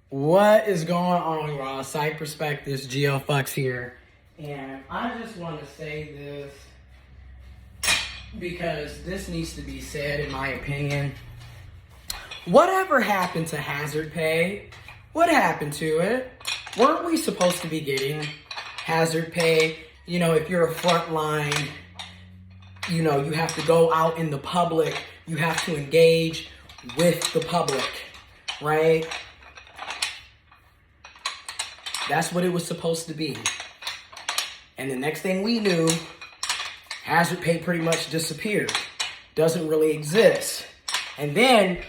What is going on, Raw? Site Perspectives, GeoFux here. And I just want to say this because this needs to be said, in my opinion. Whatever happened to hazard pay? What happened to it? Weren't we supposed to be getting hazard pay? You know, if you're a frontline, you know, you have to go out in the public, you have to engage with the public, right? That's what it was supposed to be. And the next thing we knew, hazard pay pretty much disappeared. Doesn't really exist. And then,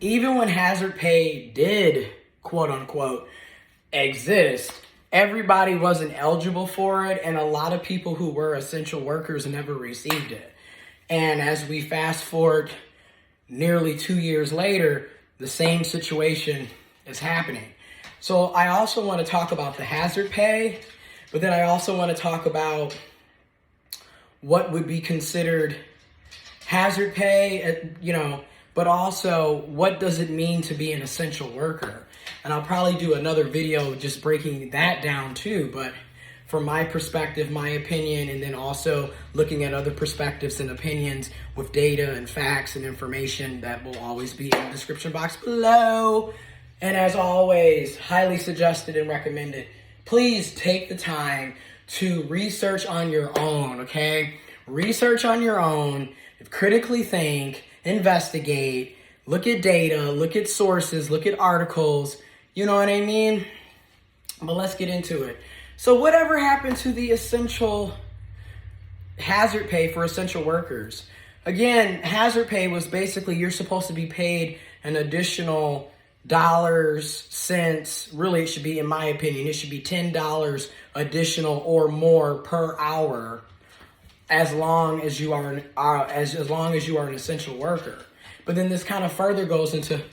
even when hazard pay did, quote unquote, exist, everybody wasn't eligible for it, and a lot of people who were essential workers never received it. And as we fast forward nearly 2 years later, the same situation is happening. So I also want to talk about the hazard pay, but then I also want to talk about what would be considered hazard pay, but also what does it mean to be an essential worker? And I'll probably do another video just breaking that down too, but from my perspective, my opinion, and then also looking at other perspectives and opinions with data and facts and information that will always be in the description box below. And as always, highly suggested and recommended, please take the time to research on your own, okay? Research on your own, critically think, investigate, look at data, look at sources, look at articles, you know what I mean? But let's get into it. So whatever happened to the essential hazard pay for essential workers? Again, hazard pay was basically you're supposed to be paid an additional dollars, cents, really it should be, in my opinion, it should be $10 additional or more per hour as long as you are as long as you are an essential worker. But then this kind of further goes into,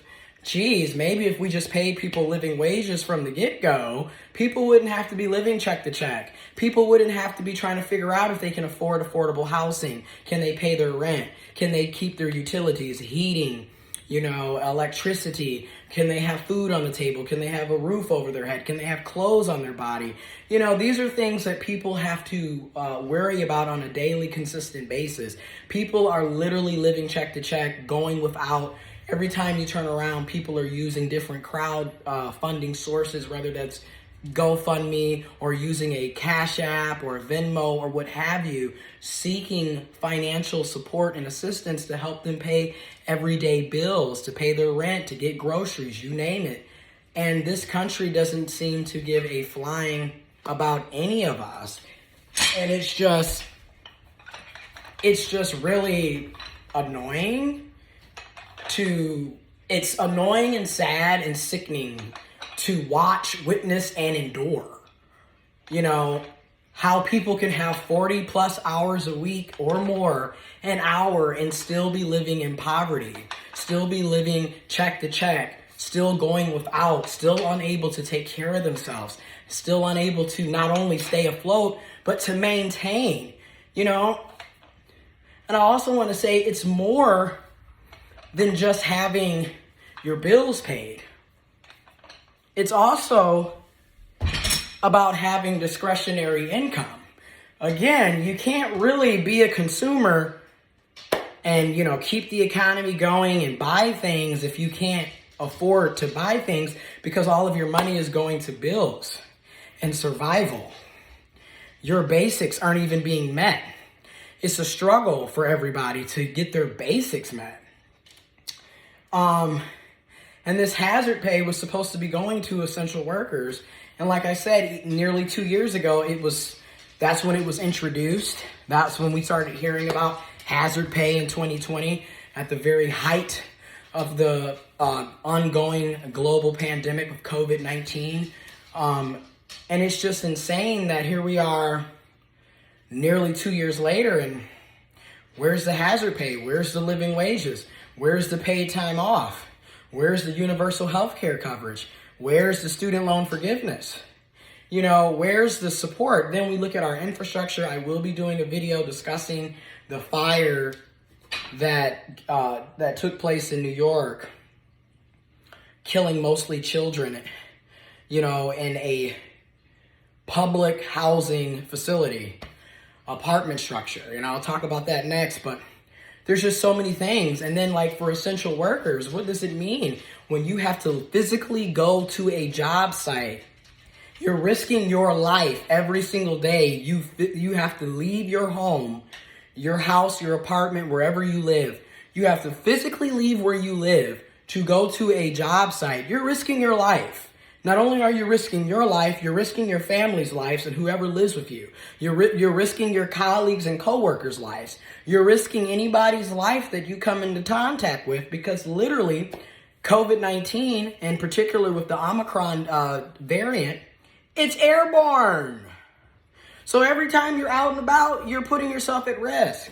geez, maybe if we just paid people living wages from the get-go, people wouldn't have to be living check to check. People wouldn't have to be trying to figure out if they can afford affordable housing. Can they pay their rent? Can they keep their utilities, heating, electricity? Can they have food on the table? Can they have a roof over their head? Can they have clothes on their body? These are things that people have to worry about on a daily, consistent basis. People are literally living check to check, going without. Every time you turn around, people are using different crowd funding sources, whether that's GoFundMe or using a Cash App or a Venmo or what have you, seeking financial support and assistance to help them pay everyday bills, to pay their rent, to get groceries, you name it. And this country doesn't seem to give a flying about any of us. And it's just really annoying it's annoying and sad and sickening to watch, witness, and endure. How people can have 40 plus hours a week or more, an hour, and still be living in poverty, still be living check to check, still going without, still unable to take care of themselves, still unable to not only stay afloat, but to maintain, And I also want to say it's more than just having your bills paid. It's also about having discretionary income. Again, you can't really be a consumer and, keep the economy going and buy things if you can't afford to buy things because all of your money is going to bills and survival. Your basics aren't even being met. It's a struggle for everybody to get their basics met. And this hazard pay was supposed to be going to essential workers. And like I said, nearly 2 years ago, that's when it was introduced. That's when we started hearing about hazard pay in 2020 at the very height of the ongoing global pandemic of COVID-19. And it's just insane that here we are nearly 2 years later, and where's the hazard pay? Where's the living wages? Where's the paid time off? Where's the universal health care coverage? Where's the student loan forgiveness? Where's the support? Then we look at our infrastructure. I will be doing a video discussing the fire that took place in New York killing mostly children, you know, in a public housing facility, apartment structure. And I'll talk about that next, but there's just so many things. And then like for essential workers, what does it mean when you have to physically go to a job site? You're risking your life every single day. You have to leave your home, your house, your apartment, wherever you live. You have to physically leave where you live to go to a job site. You're risking your life. Not only are you risking your life, you're risking your family's lives and whoever lives with you. You're risking your colleagues and coworkers' lives. You're risking anybody's life that you come into contact with, because literally COVID-19, and particularly with the Omicron variant, it's airborne. So every time you're out and about, you're putting yourself at risk.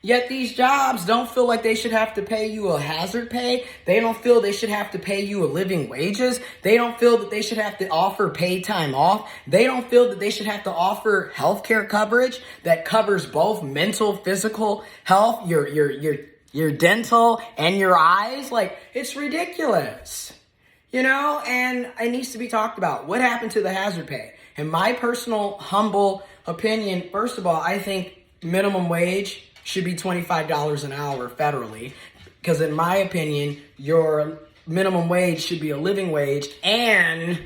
Yet these jobs don't feel like they should have to pay you a hazard pay. They don't feel they should have to pay you a living wages. They don't feel that they should have to offer paid time off. They don't feel that they should have to offer healthcare coverage that covers both mental, physical health, your dental, and your eyes. Like, it's ridiculous, you know, and it needs to be talked about. What happened to the hazard pay? In my personal, humble opinion, first of all, I think minimum wage should be $25 an hour federally, because in my opinion, your minimum wage should be a living wage, and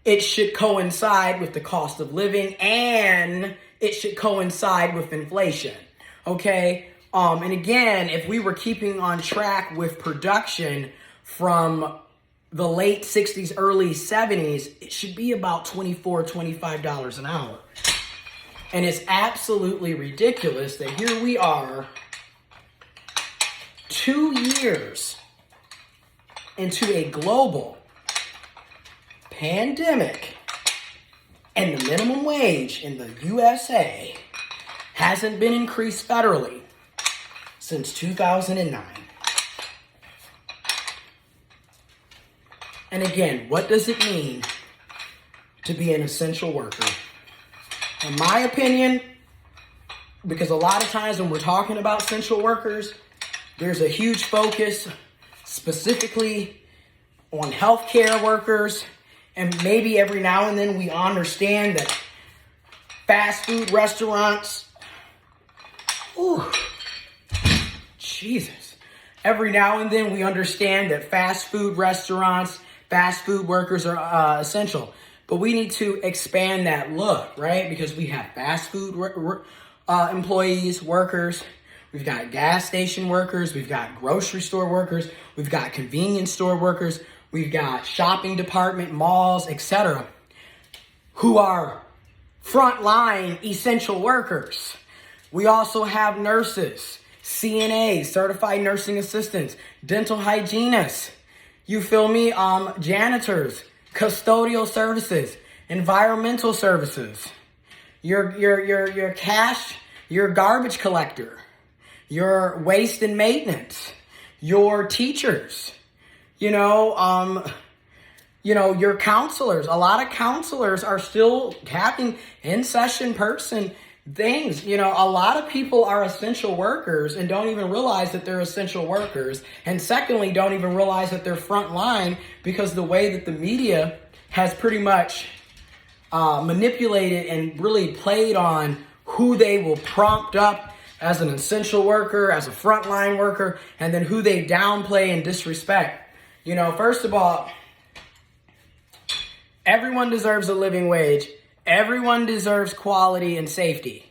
it should coincide with the cost of living, and it should coincide with inflation, okay? And again, if we were keeping on track with production from the late 60s, early 70s, it should be about $25 an hour. And it's absolutely ridiculous that here we are 2 years into a global pandemic, and the minimum wage in the USA hasn't been increased federally since 2009. And again, what does it mean to be an essential worker? In my opinion, because a lot of times when we're talking about essential workers, there's a huge focus specifically on healthcare workers, and maybe every now and then we understand that fast food restaurants, Jesus. Every now and then we understand that fast food restaurants, fast food workers are essential. But we need to expand that look, right? Because we have fast food employees, workers. We've got gas station workers. We've got grocery store workers. We've got convenience store workers. We've got shopping department, malls, etc., who are frontline essential workers. We also have nurses, CNAs, certified nursing assistants, dental hygienists. You feel me? Janitors, custodial services, environmental services, your cash, your garbage collector, your waste and maintenance, your teachers, your counselors. A lot of counselors are still having in-session person things. A lot of people are essential workers and don't even realize that they're essential workers. And secondly, don't even realize that they're frontline, because the way that the media has pretty much manipulated and really played on who they will prompt up as an essential worker, as a frontline worker, and then who they downplay and disrespect. First of all, everyone deserves a living wage. Everyone deserves quality and safety,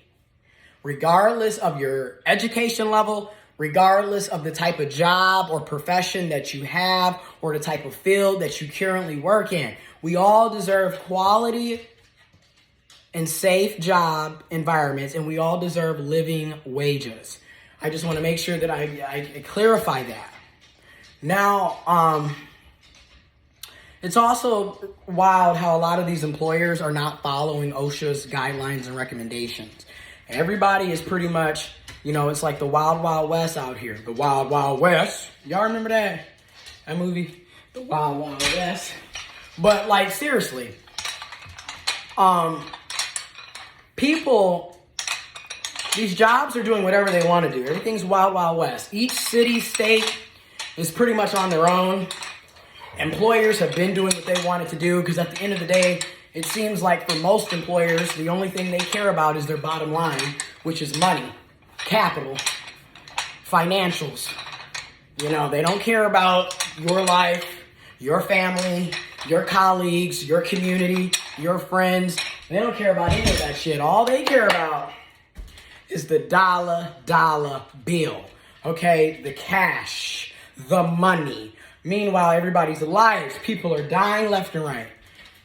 regardless of your education level, regardless of the type of job or profession that you have, or the type of field that you currently work in. We all deserve quality and safe job environments, and we all deserve living wages. I just want to make sure that I clarify that. Now, it's also wild how a lot of these employers are not following OSHA's guidelines and recommendations. Everybody is pretty much, it's like the Wild Wild West out here. The Wild Wild West. Y'all remember that movie? The Wild Wild West. But like, seriously, people, these jobs are doing whatever they want to do. Everything's Wild Wild West. Each city, state is pretty much on their own. Employers have been doing what they wanted to do because at the end of the day, it seems like for most employers, the only thing they care about is their bottom line, which is money, capital, financials. You know, they don't care about your life, your family, your colleagues, your community, your friends. They don't care about any of that shit. All they care about is the dollar bill. Okay? The cash, the money. Meanwhile, everybody's alive. People are dying left and right.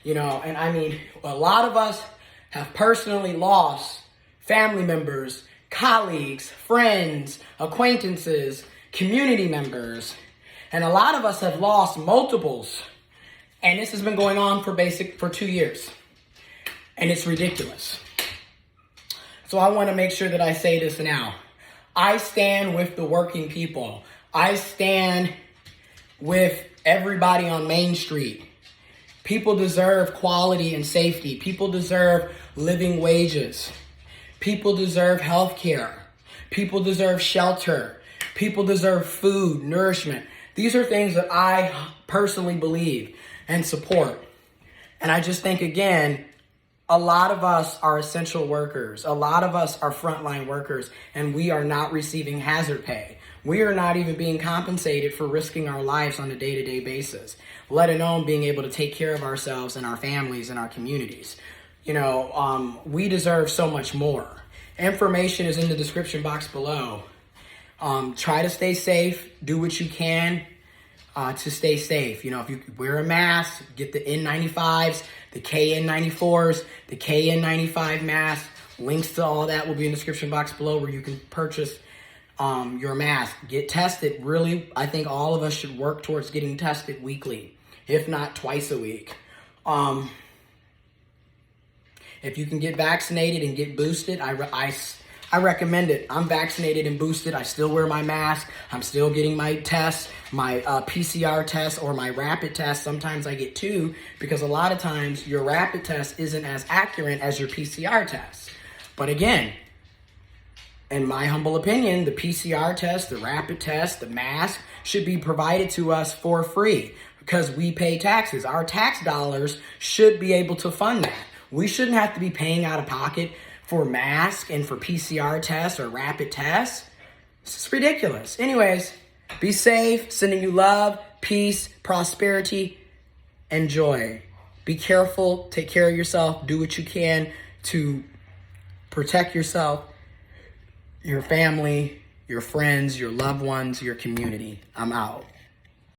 You know, and I mean, a lot of us have personally lost family members, colleagues, friends, acquaintances, community members. And a lot of us have lost multiples. And this has been going on for 2 years. And it's ridiculous. So I want to make sure that I say this now. I stand with the working people. I stand with everybody on Main Street. People deserve quality and safety. People deserve living wages. People deserve health care. People deserve shelter. People deserve food, nourishment. These are things that I personally believe and support. And I just think, again, a lot of us are essential workers. A lot of us are frontline workers, and we are not receiving hazard pay. We are not even being compensated for risking our lives on a day-to-day basis, let alone being able to take care of ourselves and our families and our communities. You know, we deserve so much more. Information is in the description box below. Try to stay safe. Do what you can to stay safe. You know, if you wear a mask, get the N95s, the KN94s, the KN95 mask. Links to all that will be in the description box below where you can purchase your mask. Get tested. Really, I think all of us should work towards getting tested weekly, if not twice a week. If you can get vaccinated and get boosted, I recommend it. I'm vaccinated and boosted. I still wear my mask. I'm still getting my tests, my PCR test or my rapid test. Sometimes I get two because a lot of times your rapid test isn't as accurate as your PCR test. But again, in my humble opinion, the PCR test, the rapid test, the mask should be provided to us for free because we pay taxes. Our tax dollars should be able to fund that. We shouldn't have to be paying out of pocket for mask and for PCR tests or rapid tests. This is ridiculous. Anyways, be safe. Sending you love, peace, prosperity, and joy. Be careful. Take care of yourself. Do what you can to protect yourself, your family, your friends, your loved ones, your community. I'm out.